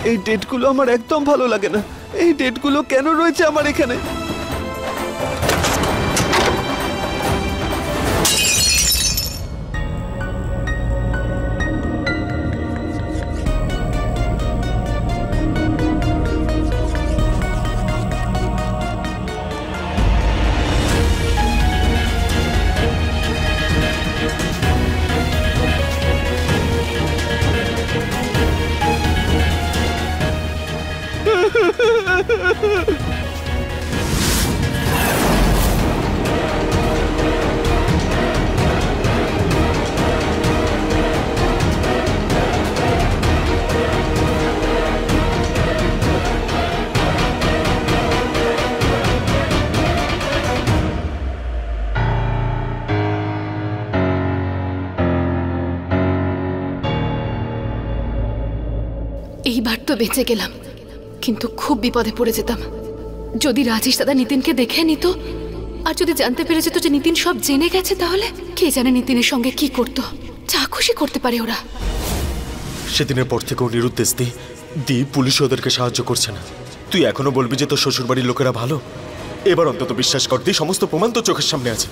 এই ডেটগুলো আমার একদম ভালো লাগে না। এই ডেটগুলো কেন রয়েছে আমার এখানে? এইবার তো বেঁচে গেলাম, কিন্তু খুব বিপদে পড়ে যেতাম যদি রাজেশ দাদা নিতিনকে দেখে নিত, আর যদি জানতে পেরে যেত যে নিতিন সব জেনে গেছে, তাহলে কে জানে নিতিনের সঙ্গে কি করতো। যা খুশি করতে পারে ওরা। সেদিনের পর থেকে ও নিরুদ্দেশ দি পুলিশ ওদেরকে সাহায্য করছে না। তুই এখনো বলবি যে তোর শ্বশুরবাড়ির লোকেরা ভালো? এবার অন্তত বিশ্বাস কর দি, সমস্ত প্রমাণ তোর চোখের সামনে আছে।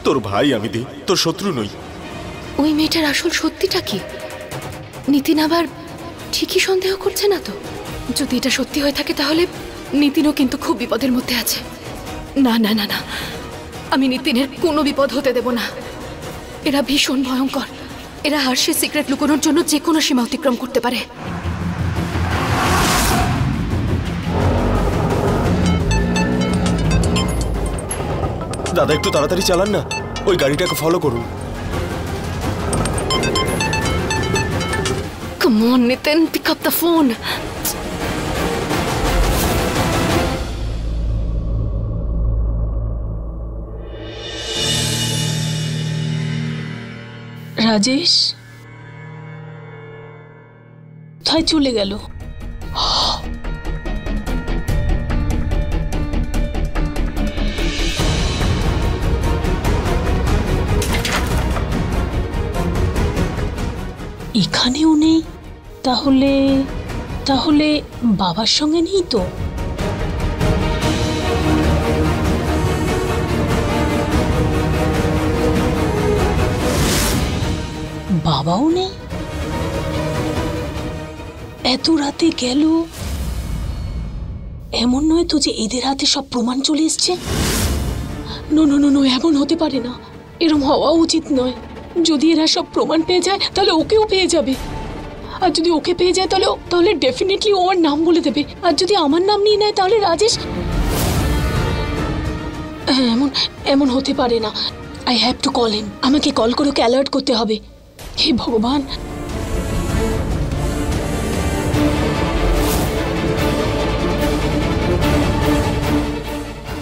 তোর ভাই আমি দি, তোর শত্রু নই। ওই মেয়েটার আসল সত্যিটা কি? নিতিন আবার ঠিকই সন্দেহ করছে না তো? যদি এটা সত্যি হয়ে থাকে তাহলে নিতিনও কিন্তু খুব বিপদের মধ্যে আছে। না না না না, আমি নিতিনের কোনো বিপদ হতে দেব না। এরা ভীষণ ভয়ঙ্কর। এরা হার্ষের সিক্রেট লুকোনোর জন্য যে কোনো সীমা অতিক্রম করতে পারে। দাদা একটু তাড়াতাড়ি চালান না, ওই গাড়িটাকে ফলো করুন। Come on, Nitin, pick up the phone. Rajesh কোথায় চলে গেল? এখানেও নেই। তাহলে তাহলে বাবার সঙ্গে নেই তো? বাবাও নেই, এত রাতে গেল। এমন নয় তো যে এদের হাতে সব প্রমাণ চলে এসছে? নো নো নো নো, এমন হতে পারে না, এরম হওয়া উচিত নয়। যদি এরা সব প্রমাণ পেয়ে যায় তাহলে ওকেও পেয়ে যাবে, আর যদি ওকে পেয়ে যায় তাহলে ডেফিনেটলি ওর নাম বলে দেবে। আর যদি আমার নাম নিয়ে নেয় তাহলে রাজেশ। এমন এমন হতে পারে না। I have to call him. আমাকে কল করে ওকে অ্যালার্ট করতে হবে। হে ভগবান।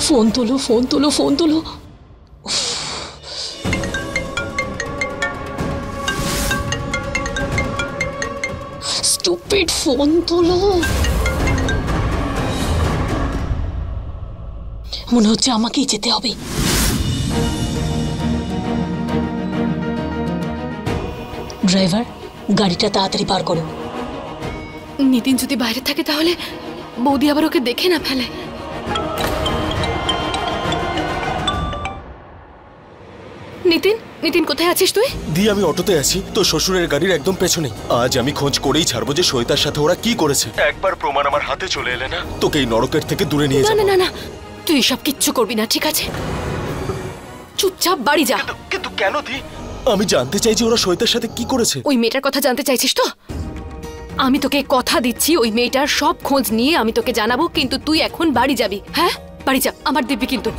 ফোন তোলো, ফোন তোলো, ফোন তোলো। স্টুপিড, ফোন তোলো। মনে হচ্ছে আমাকেই যেতে হবে। ড্রাইভার, গাড়িটা তাড়াতাড়ি পার করো। নিতিন যদি বাইরে থাকে তাহলে বৌদি আবার ওকে দেখে না ফেলে। নিতিন, নিতিন কোথায় আছিস তুই? দি আমি অটোতে আছি, তো শ্বশুরের গাড়ির একদম পেছনেই। আজ আমি খোঁজ করেই ছাড়বো যে শ্বেতার সাথে ওরা কি করেছে। একবার প্রমাণ আমার হাতে চলে এলে না, তোকে এই নরকের থেকে দূরে নিয়ে যাবো। না না না, তুই এসব কিচ্ছু করবি না, ঠিক আছে? চুপচাপ বাড়ি যা। কিন্তু কেন দি? আমি জানতে চাই যে ওরা শ্বেতার সাথে কি করেছে। ওই মেয়েটার কথা জানতে চাইছিস তো? আমি তোকে কথা দিচ্ছি, ওই মেয়েটার সব খোঁজ নিয়ে আমি তোকে জানাবো, কিন্তু তুই এখন বাড়ি যাবি। হ্যাঁ, বাড়ি যা, আমার দিব্যি। কিন্তু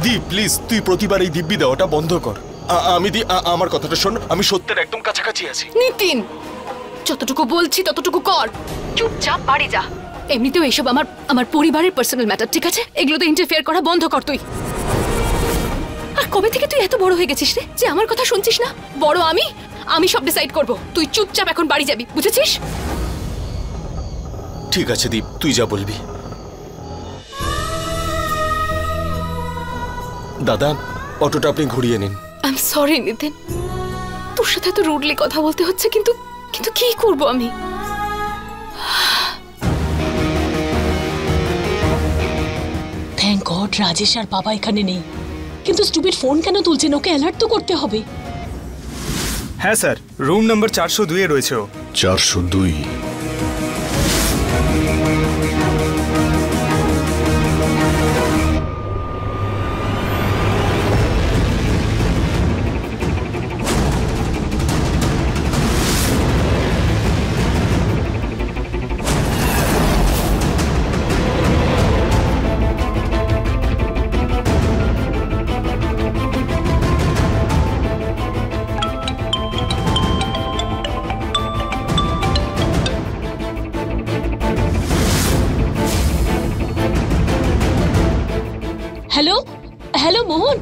দি প্লিজ, তুই প্রতিবার এই দিব্যি দেওয়াটা বন্ধ কর। আমি দি, আমার কথাটা শোন, আমি সত্যের একদম কাছাকাছি আছি। নিতিন, যতটুকু বলছি ততটুকু কর। চুপচাপ বাড়ি যা। এমনিতেও এইসব আমার পরিবারের পার্সোনাল ম্যাটার, ঠিক আছে? এগুলোতে ইন্টারফেয়ার করা বন্ধ কর তুই। আর কবে থেকে তুই এত বড় হয়ে গেছিস রে যে আমার কথা শুনছিস না? বড় আমি সব ডিসাইড করব। তুই চুপচাপ এখন বাড়ি যাবি, বুঝেছিস? ঠিক আছে দীপ, তুই যা বলবি। দাদা, অটোটা আপনি ঘুরিয়ে নিন। আই এম সরি নিতিন, তোর সাথে তো রুডলি কথা বলতে হচ্ছে, কিন্তু কি করব আমি? থ্যাংক গড রাজেশ আর বাবা এখানে নেই। কিন্তু স্টুপিড ফোন কেন তুলছেন? ওকে অ্যালার্ট তো করতে হবে। হ্যাঁ স্যার, রুম নাম্বার 402 এ রয়েছে ও। 402? হ্যালো হ্যালো মোহন,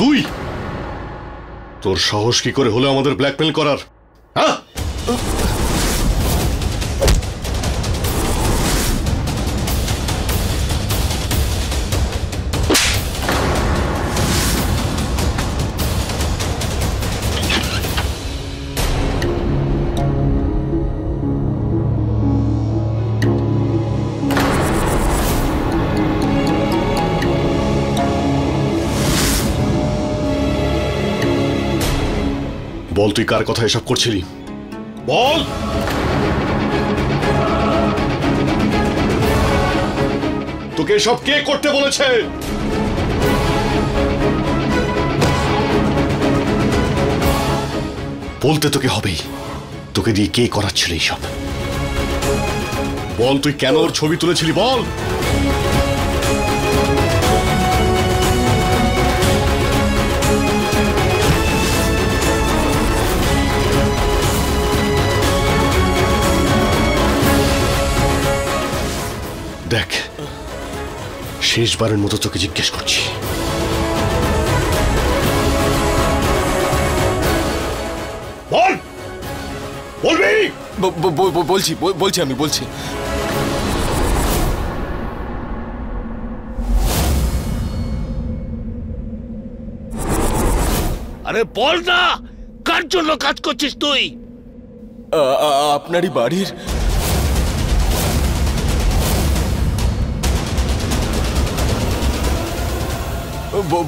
তুই? তোর সাহস কি করে হলো আমাদের ব্ল্যাকমেল করার? হ্যাঁ, বল তুই কার কথা এসব করছিলি? বল। তোকে এসব কে করতে বলেছে? বলতে তোকে হবেই, তোকে দিয়ে কে করাচ্ছিল এইসব? বল তুই কেন ওর ছবি তুলেছিলি, বল। দেখ, শেষবারের মতো তোকে জিজ্ঞেস করছি, বল। বলবি? বলছি আমি বলছি। আরে বল না, কার জন্য কাজ করছিস তুই? আপনারই বাড়ির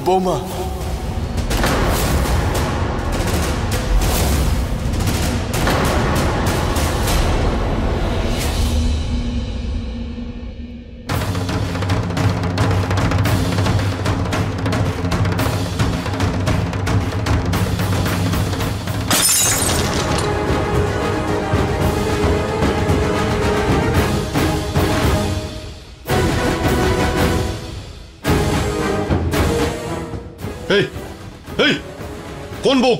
বৌমা। এই এই কোন বউ?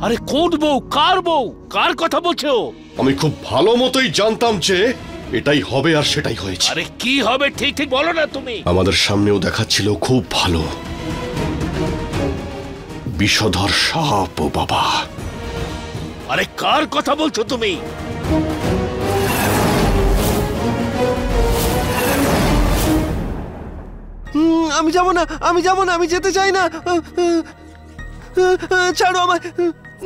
আরে কোন বউ? কার বউ? কার কথা বলছো? আমি খুব ভালো মতোই জানতাম যে এটাই হবে আর সেটাই হয়েছে। আরে কি হবে ঠিক ঠিক বলো না তুমি। আমাদের সামনেও দেখাচ্ছিল খুব ভালো, বিষধর সাপ। ও বাবা, আরে কার কথা বলছো তুমি? আমি যাব না, আমি যেতে চাই না। ছাড়ো আমায়,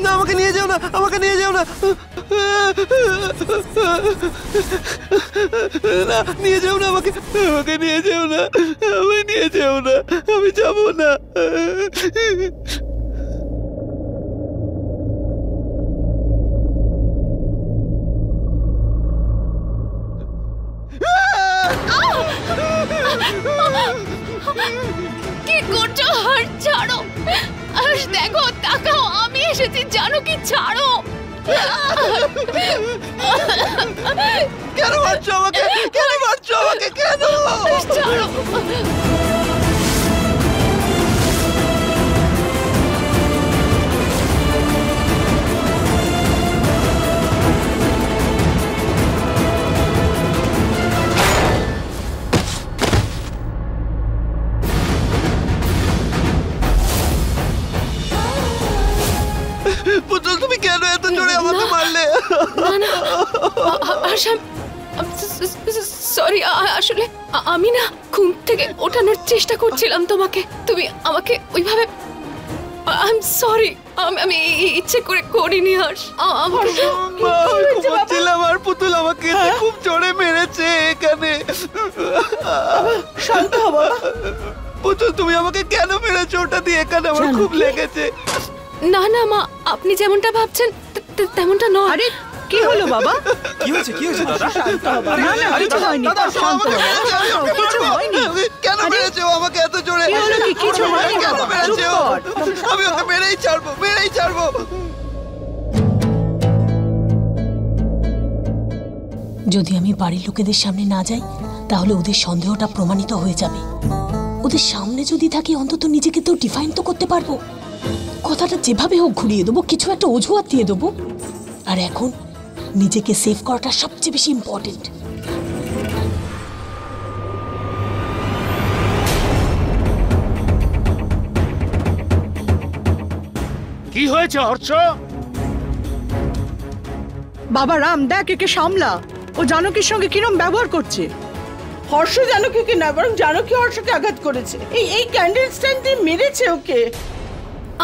না আমাকে নিয়ে যাও না, না নিয়ে যাও না, আমাকে নিয়ে যাও না, আমায় নিয়ে যাও না। আমি যাব না। কি করছো? হর্ষ, ছাড়ো। হর্ষ, দেখো, তাকাও, আমি এসেছি। জানো কি? ছাড়ো। কেন মারছো আমাকে? কেন মারছো আমাকে? কেন? ছাড়ো। পুতুল, তুমি কেন এত জোরে আমাকে মারলে? না না, সরি, আসলে আমি না ঘুম থেকে ওঠানোর চেষ্টা করছিলাম তোমাকে। তুমি আমাকে ওইভাবে, আই এম সরি, আমি ইচ্ছে করে করিনি। হর্ষ, আমাকে ঘুমাচ্ছিলাম আর পুতুল আমাকে খুব জোরে মেরেছে এখানে। শান্ত হও বাবা। পুতুল, তুমি আমাকে কেন মেরেছো? ওটা দিয়ে এখানে আমার খুব লেগেছে। না না মা, আপনি যেমনটা ভাবছেন তেমনটা নয়। আরে কি হলো বাবা? কি হয়েছে দাদা? শান্ত হও বাবা। না না, কিছু হয়নি, শান্ত হও। কিছু হয়নি। কেন মেরেছো আমাকে এত জোরে? কি হলো? কিছু হয়নি কেন বাবা, চুপ মেরেছো? কর। আমি ওকে মেরেই ছাড়বো। যদি আমি বাড়ির লোকেদের সামনে না যাই তাহলে ওদের সন্দেহটা প্রমাণিত হয়ে যাবে। ওদের সামনে যদি থাকি অন্তত নিজেকে তো ডিফাইন তো করতে পারবো। কথাটা যেভাবে হোক ঘুরিয়ে দেবো, কিছু একটা অজুহাত দিয়ে দেবো। আর এখন নিজেকে সেভ করাটা সবচেয়ে বেশি ইম্পর্টেন্ট। কি হয়েছে হর্ষ? বাবা রাম, দেখ, একে সামলা। ও জানকীর সঙ্গে কিরম ব্যবহার করছে। হর্ষ জানকীকে না, বরং জানকী হর্ষকে আঘাত করেছে। এই ক্যান্ডেল স্ট্যান্ড দিয়ে মেরেছে ওকে।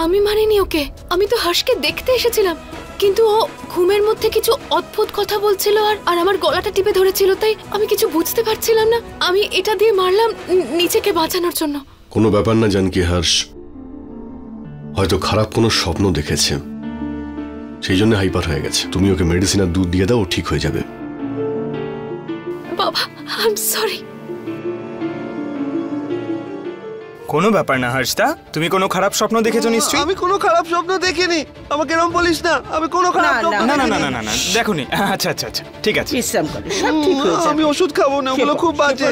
আমি মানিনি ওকে। আমি তো হর্ষকে দেখতে এসেছিলাম, কিন্তু ও ঘুমের মধ্যে কিছু অদ্ভুত কথা বলছিল আর আমার গলাটা টিপে ধরেছিল, তাই আমি কিছু বুঝতে পারছিলাম না। আমি এটা দিয়ে মারলাম নিজেকে বাঁচানোর জন্য। কোনো ব্যাপার না জানকি হর্ষ, হয়তো খারাপ কোনো স্বপ্ন দেখেছে, সেই জন্য হাইপার হয়ে গেছে। তুমি ওকে মেডিসিন আর দুধ দিয়ে দাও, ও ঠিক হয়ে যাবে। বাবা, আই এম সরি। কোনো ব্যাপার না হর্ষদা, তুমি কোনো খারাপ স্বপ্ন দেখেছো নিশ্চয়ই? আমি কোনো খারাপ স্বপ্ন দেখিনি। আমাকে এরকম বলিস না। আমি কোনো খারাপ স্বপ্ন না না দেখিনি। না না না, দেখোনি? আচ্ছা, ঠিক আছে। বিশ্রাম করো, সব ঠিক হয়ে যাবে। আমি ওষুধ খাবো না, ওগুলো খুব বাজে।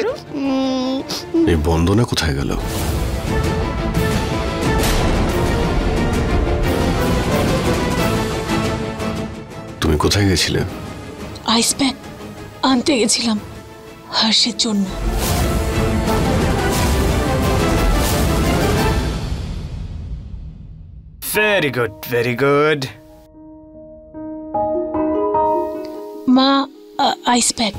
এই বন্দনা কোথায় গেল? তুমি কোথায় গেছিলে? আইস প্যাক আনতে গেছিলাম হর্ষের জন্য। Very good, very good. মা, আইস প্যাক।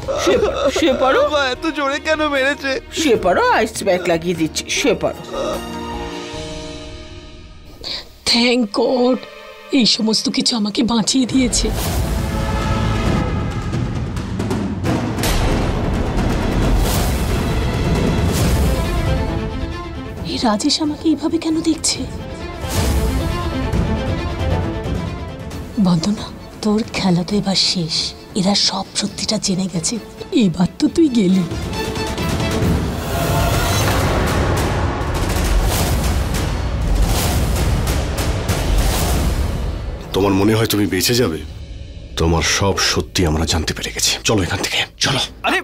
শুয়ে পড়ো, বাবা এত জোরে কেন মেরেছে? শুয়ে পড়ো, আইস প্যাক লাগিয়ে দিচ্ছি, শুয়ে পড়ো। থ্যাংক গড, এই সমস্ত কিছু আমাকে বাঁচিয়ে দিয়েছে। এই রাজেশ আমাকে এইভাবে কেন দেখছে? বন্দনা, তোর খেলা তো এবার শেষ। এরা সব সত্যিটা জেনে গেছে। এবার তো তুই গেলি। তোমার মনে হয় তুমি বেঁচে যাবে? তোমার সব সত্যি আমরা জানতে পেরে গেছি। চলো এখান থেকে, চলো। আরে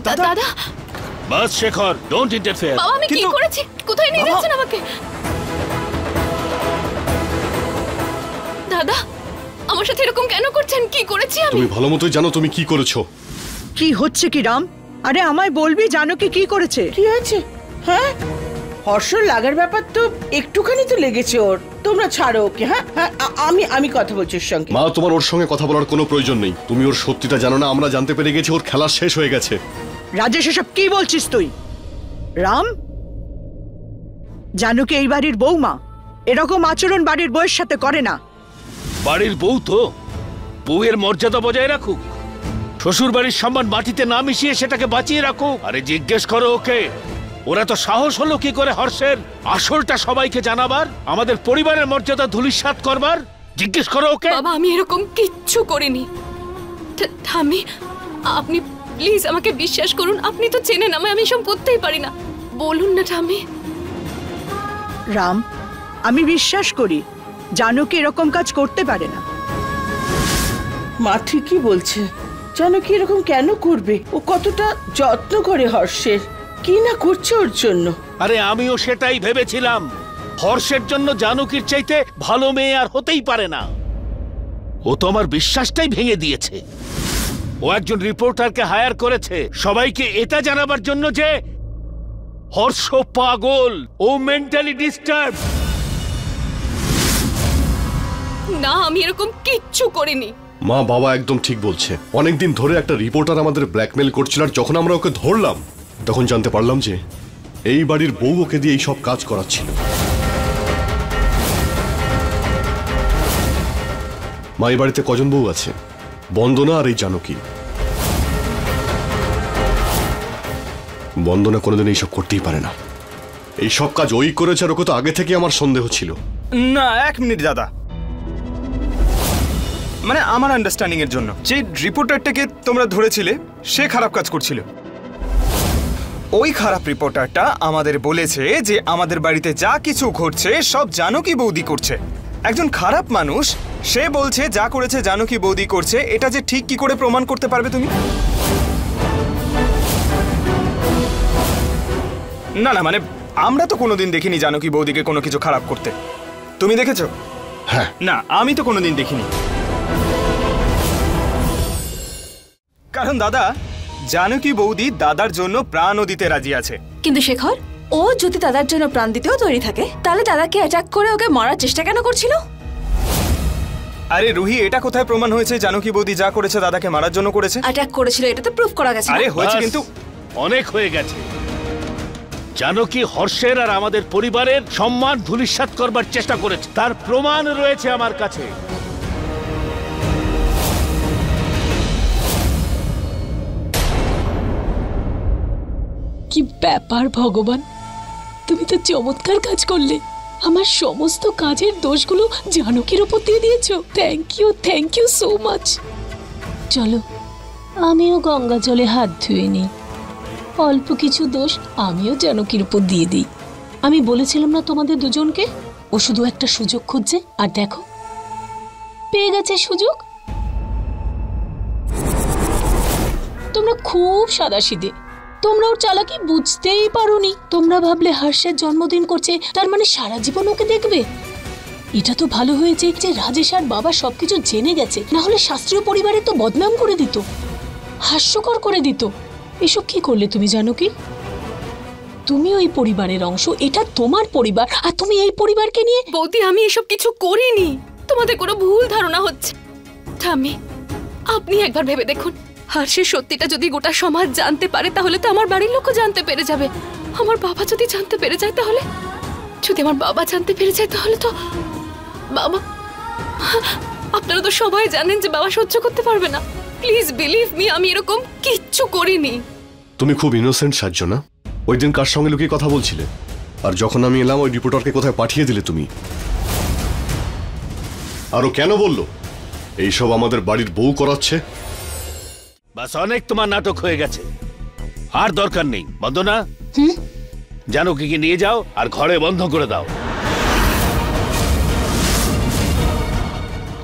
দাদা, বাস শেখর, ডোন্ট ইন্টারফেয়ার। বাবা, আমি কি করেছি? কোথায় নিয়ে যাচ্ছেন আমাকে? দাদা, আমার সাথে এরকম কেন করছেন? কি করেছি আমি? তুমি ভালো মতোই জানো তুমি কি করেছো। কি হচ্ছে কি রাম? আরে আমায় বলবি জানকী কি করেছে? কি হয়েছে? হ্যাঁ, হর্ষ লাগার ব্যাপার তো একটুখানি তো লেগেছে ওর। তোমরা ছাড়ো ওকে। হ্যাঁ হ্যাঁ, আমি কথা বলছি ওর সঙ্গে। মা, তোমার ওর সঙ্গে কথা বলার কোনো প্রয়োজন নেই। তুমি ওর সত্যিটা জানো না, আমরা জানতে পেরে গেছি ওর খেলা শেষ হয়ে গেছে। রাজেশ, এসব কি বলছিস তুই? রাম, জানকী এই বাড়ির বৌমা, এরকম আচরণ বাড়ির বউয়ের সাথে করে না। বাড়ির বউ তো বউয়ের মর্যাদা বজায় রাখুক, শ্বশুর বাড়ির সম্মান মাটিতে না মিশিয়ে সেটাকে বাঁচিয়ে রাখুক। আরে জিজ্ঞেস করো ওকে, ওরা তো সাহস হলো কি করে হর্ষের আসলটা সবাইকে জানাবার, আমাদের পরিবারের মর্যাদা ধূলিসাৎ করবার? জিজ্ঞেস করো ওকে। বাবা আমি এরকম কিচ্ছু করিনি। ঠাম্মি আপনি প্লিজ আমাকে বিশ্বাস করুন, আপনি তো চেনেন আমায়, আমি সব করতেই পারি না। বলুন না ঠাম্মি। রাম, আমি বিশ্বাস করি জানকী এরকম কাজ করতে পারে না। মা ঠিকই বলছে, জানকী এরকম কেন করবে? ও কতটা যত্ন করে হর্ষের, কি না করছে ওর জন্য। আরে আমিও সেটাই ভেবেছিলাম, হর্ষের জন্য জানকীর চাইতে ভালো মেয়ে আর হতেই পারে না। ও তো আমার বিশ্বাসটাই ভেঙে দিয়েছে। ও একজন রিপোর্টারকে হায়ার করেছে সবাইকে এটা জানাবার জন্য যে হর্ষ পাগল, ও মেন্টালি ডিস্টার্ব। না আমি এরকম কিচ্ছু করিনি। মা বাবা একদম ঠিক বলছে। অনেকদিন ধরে একটা রিপোর্টার আমাদের ব্ল্যাকমেল করছিল, আর যখন আমরা ওকে ধরলাম তখন জানতে পারলাম যে এই বাড়ির বউ ওকে দিয়ে এই সব কাজ করাচ্ছিল। মা এই বাড়িতে কজন বউ আছে? বন্দনা আর এই জানকী। বন্দনা কোনোদিন এইসব করতেই পারে না। এই সব কাজ ওই করেছে, আর ওকে তো আগে থেকে আমার সন্দেহ ছিল। না এক মিনিট দাদা, মানে আমার আন্ডারস্ট্যান্ডিং এর জন্য যে রিপোর্টারটাকে তোমরা ধরেছিলে সে খারাপ কাজ করছিল। ওই খারাপ রিপোর্টারটা আমাদের বলেছে যে আমাদের বাড়িতে যা কিছু ঘটছে সব জানকী বৌদি করছে। একজন খারাপ মানুষ সে বলছে যা করেছে জানকী বৌদি করছে, এটা যে ঠিক কি করে প্রমাণ করতে পারবে তুমি? না না, মানে আমরা তো কোনোদিন দেখিনি জানকী বৌদিকে কোনো কিছু খারাপ করতে। তুমি দেখেছো? হ্যাঁ। না আমি তো কোনোদিন দেখিনি। কারণ দাদা, জানকী বৌদি দাদার জন্য প্রাণও দিতে রাজি আছে। কিন্তু শেখর, ও যদি দাদার জন্য প্রাণ দিতেও তৈরি থাকে তাহলে দাদাকে অ্যাটাক করে ওকে মারার চেষ্টা কেন করছিল? আরে রুহি, এটা কোথায় প্রমাণ হয়েছে জানকী বৌদি যা করেছে দাদাকে মারার জন্য করেছে? অ্যাটাক করেছিল, এটা তো প্রুফ করা গেছে। আরে হয়েছে, কিন্তু অনেক হয়ে গেছে। জানকী হর্ষের আর আমাদের পরিবারের সম্মান ধূলিসাৎ করবার চেষ্টা করেছে, তার প্রমাণ রয়েছে আমার কাছে। কি ব্যাপার ভগবান, তুমি তো চমৎকার কাজ করলে। আমার সমস্ত কাজের দোষগুলো জানকীর উপর দিয়ে দিয়েছো। Thank you so much. চলো আমিও গঙ্গা জলে হাত ধুয়ে নিই। অল্প কিছু দোষ আমিও জানকীর উপর দিয়ে দিই। আমি বলেছিলাম না তোমাদের দুজনকে, ও শুধু একটা সুযোগ খুঁজছে, আর দেখো পেয়ে গেছে সুযোগ। তোমরা খুব সাদাসিধে, তোমরা ওর চালাকি বুঝতেই পারোনি। তোমরা ভাবলে হর্ষের জন্মদিন করছে তার মানে সারা জীবন ওকে দেখবে। এটা তো ভালো হয়েছে যে রাজেশ আর বাবা সবকিছু জেনে গেছে, না হলে শাস্ত্রীয় পরিবারে তো বদনাম করে দিত, হাস্যকর করে দিত। এসব কি করলে তুমি জানকী? তুমি ওই পরিবারের অংশ, এটা তোমার পরিবার, আর তুমি এই পরিবারকে নিয়ে। বৌদি আমি এসব কিছু করিনি, তোমাদের কোনো ভুল ধারণা হচ্ছে। ঠাম্মি আপনি একবার ভেবে দেখুন, হর্ষের সত্যিটা যদি গোটা সমাজ জানতে পারে তাহলে তো আমার বাড়ির লোকও জানতে পেরে যাবে। আমার বাবা যদি জানতে পেরে যায় তাহলে, যদি আমার বাবা জানতে পেরে যায় তাহলে তো বাবা, আপনারা তো সবাই জানেন যে বাবা সহ্য করতে পারবে না। প্লিজ বিলিভ মি, আমি এরকম কিচ্ছু করিনি। তুমি খুব ইনোসেন্ট সাজ্জ না? ওই দিন কার সঙ্গে লুকিয়ে কথা বলছিলে? আর যখন আমি এলাম ওই রিপোর্টারকে কোথায় পাঠিয়ে দিলে তুমি? আরো কেন বললো এইসব আমাদের বাড়ির বউ করাচ্ছে? বাস, অনেক তোমার নাটক হয়ে গেছে, আর দরকার নেই। বন্দনা, জানকীকে নিয়ে যাও আর ঘরে বন্ধ করে দাও।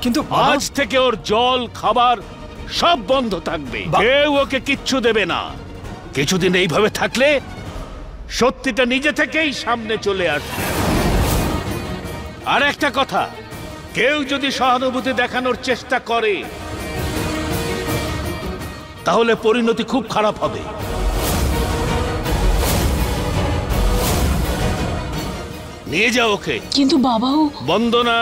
কিন্তু আজ থেকে ওর জল খাবার সব বন্ধ থাকবে, কেউ ওকে কিচ্ছু দেবে না। কিছুদিন এইভাবে থাকলে সত্যিটা নিজে থেকেই সামনে চলে আসবে। আর একটা কথা, কেউ যদি সহানুভূতি দেখানোর চেষ্টা করে তাহলে পরিণতি খুব খারাপ হবে। নিয়ে যাও ওকে। কিন্তু বাবাও। বন্দনা,